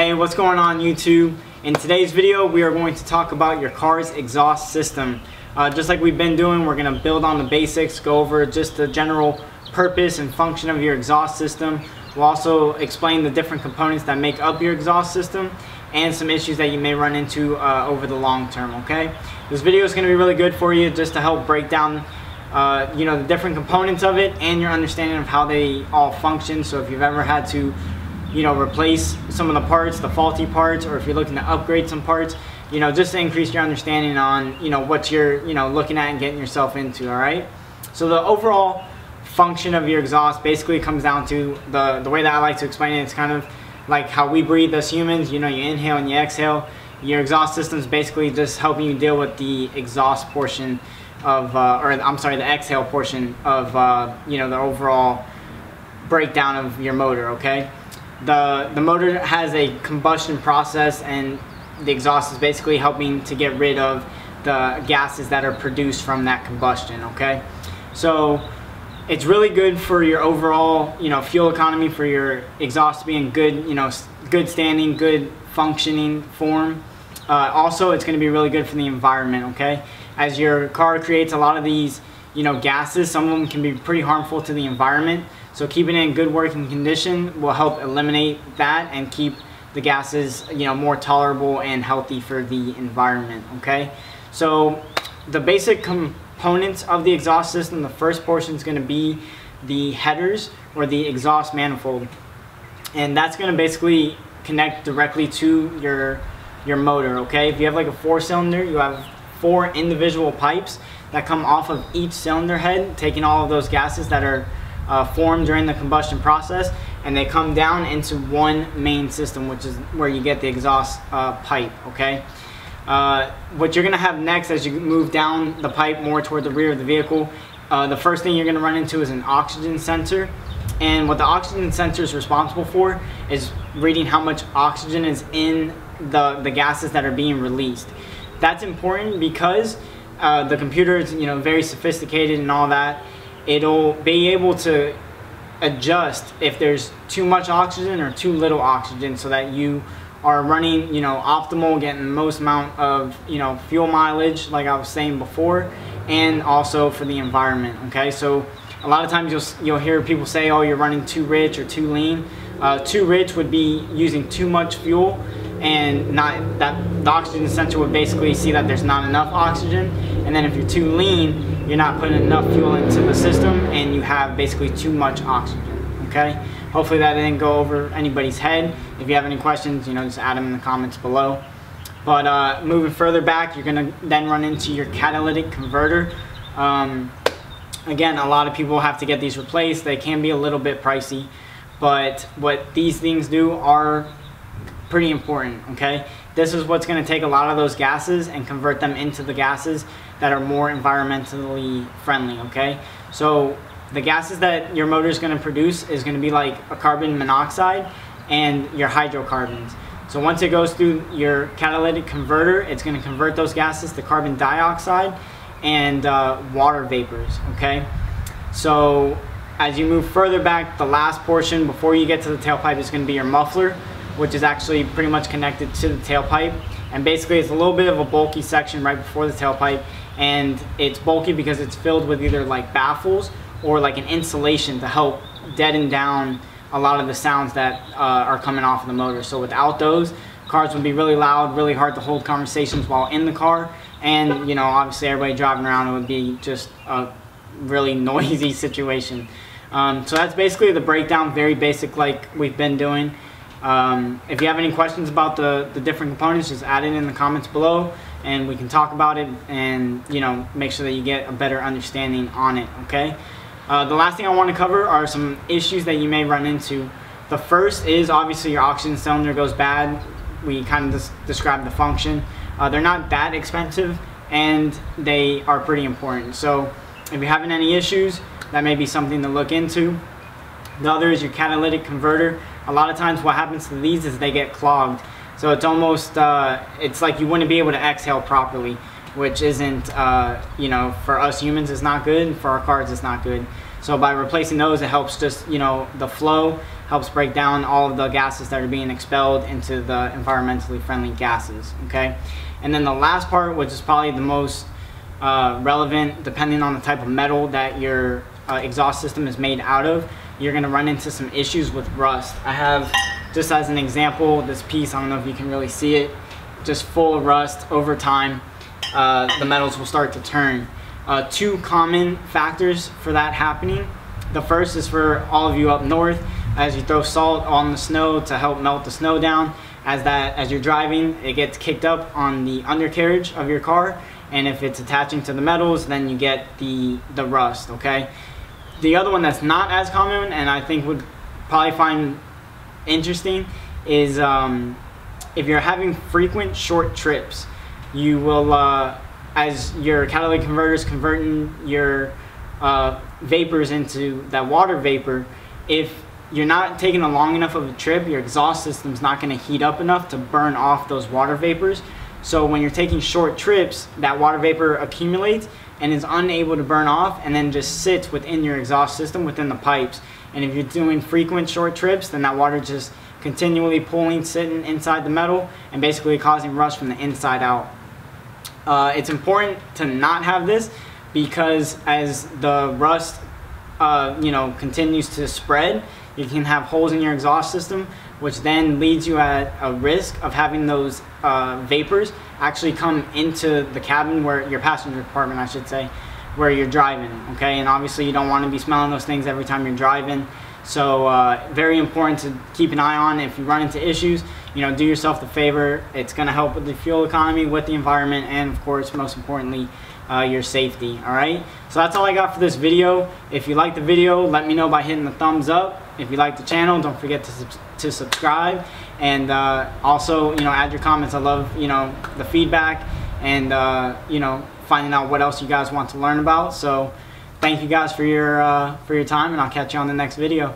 Hey, what's going on YouTube? In today's video we are going to talk about your car's exhaust system. Just like we've been doing, we're going to build on the basics, go over just the general purpose and function of your exhaust system. We'll also explain the different components that make up your exhaust system and some issues that you may run into over the long term, okay? This video is going to be really good for you just to help break down the different components of it and your understanding of how they all function. So if you've ever had to replace some of the parts, the faulty parts, or if you're looking to upgrade some parts, just to increase your understanding on what you're looking at and getting yourself into. All right, so the overall function of your exhaust basically comes down to the way that I like to explain it. It's kind of like how we breathe as humans. You inhale and you exhale. Your exhaust system is basically just helping you deal with the exhaust portion of the exhale portion of the overall breakdown of your motor. Okay, the motor has a combustion process, and the exhaust is basically helping to get rid of the gases that are produced from that combustion. Okay, so it's really good for your overall fuel economy, for your exhaust to be in good good standing, good functioning form. Also, it's going to be really good for the environment. Okay, as your car creates a lot of these gases, some of them can be pretty harmful to the environment. So keeping it in good working condition will help eliminate that and keep the gases more tolerable and healthy for the environment. Okay, so the basic components of the exhaust system, the first portion is going to be the headers or the exhaust manifold, and that's going to basically connect directly to your motor. Okay, if you have like a 4-cylinder, you have 4 individual pipes that come off of each cylinder head, taking all of those gases that are formed during the combustion process, and they come down into one main system, which is where you get the exhaust pipe. Okay, what you're going to have next as you move down the pipe more toward the rear of the vehicle, the first thing you're going to run into is an oxygen sensor. And what the oxygen sensor is responsible for is reading how much oxygen is in the gases that are being released. That's important because the computer is very sophisticated and all that. It'll be able to adjust if there's too much oxygen or too little oxygen, so that you are running optimal, getting the most amount of fuel mileage, like I was saying before, and also for the environment. Okay, so a lot of times you'll hear people say, oh, you're running too rich or too lean. Too rich would be using too much fuel, and not that the oxygen sensor would basically see that there's not enough oxygen. And then if you're too lean, you're not putting enough fuel into the system and you have basically too much oxygen. Okay, hopefully that didn't go over anybody's head. If you have any questions, just add them in the comments below. But moving further back, you're gonna then run into your catalytic converter. Again, a lot of people have to get these replaced. They can be a little bit pricey, but what these things do are pretty important. Okay, this is what's going to take a lot of those gases and convert them into the gases that are more environmentally friendly. Okay, so the gases that your motor is going to produce is going to be like a carbon monoxide and your hydrocarbons. So once it goes through your catalytic converter, it's going to convert those gases to carbon dioxide and water vapors. Okay, so as you move further back, the last portion before you get to the tailpipe is going to be your muffler, which is actually pretty much connected to the tailpipe. And basically it's a little bit of a bulky section right before the tailpipe, and it's bulky because it's filled with either like baffles or like an insulation to help deaden down a lot of the sounds that are coming off of the motor. So without those, cars would be really loud, really hard to hold conversations while in the car, and obviously everybody driving around, it would be just a really noisy situation. So that's basically the breakdown, very basic like we've been doing. If you have any questions about the different components, just add it in the comments below and we can talk about it and make sure that you get a better understanding on it. Okay, the last thing I want to cover are some issues that you may run into. The first is obviously your oxygen cylinder goes bad. We kind of described the function. They're not that expensive and they are pretty important. So if you're having any issues, that may be something to look into. The other is your catalytic converter. A lot of times what happens to these is they get clogged. So it's almost, it's like you wouldn't be able to exhale properly, which isn't, for us humans it's not good, and for our cars it's not good. So by replacing those, it helps just, the flow, helps break down all of the gases that are being expelled into the environmentally friendly gases, okay? And then the last part, which is probably the most relevant, depending on the type of metal that your exhaust system is made out of, you're gonna run into some issues with rust. I have, just as an example, this piece, I don't know if you can really see it, just full of rust. Over time, the metals will start to turn. Two common factors for that happening. The first is for all of you up north, as you throw salt on the snow to help melt the snow down, as you're driving, it gets kicked up on the undercarriage of your car, and if it's attaching to the metals, then you get the rust, okay? The other one that's not as common, and I think would probably find interesting, is if you're having frequent short trips, you will, as your catalytic converter is converting your vapors into that water vapor, if you're not taking a long enough of a trip, your exhaust system's not going to heat up enough to burn off those water vapors. So when you're taking short trips, that water vapor accumulates and is unable to burn off, and then just sits within your exhaust system, within the pipes. And if you're doing frequent short trips, then that water just continually pooling, sitting inside the metal, and basically causing rust from the inside out. It's important to not have this, because as the rust continues to spread, you can have holes in your exhaust system, which then leads you at a risk of having those vapors actually come into the cabin, where your passenger compartment, I should say, where you're driving, okay? And obviously you don't want to be smelling those things every time you're driving. So very important to keep an eye on. If you run into issues, do yourself the favor. It's going to help with the fuel economy, with the environment, and of course, most importantly, your safety. All right, so that's all I got for this video. If you like the video, let me know by hitting the thumbs up. If you like the channel, don't forget to subscribe, and also add your comments. I love the feedback, and finding out what else you guys want to learn about. So thank you guys for your time, and I'll catch you on the next video.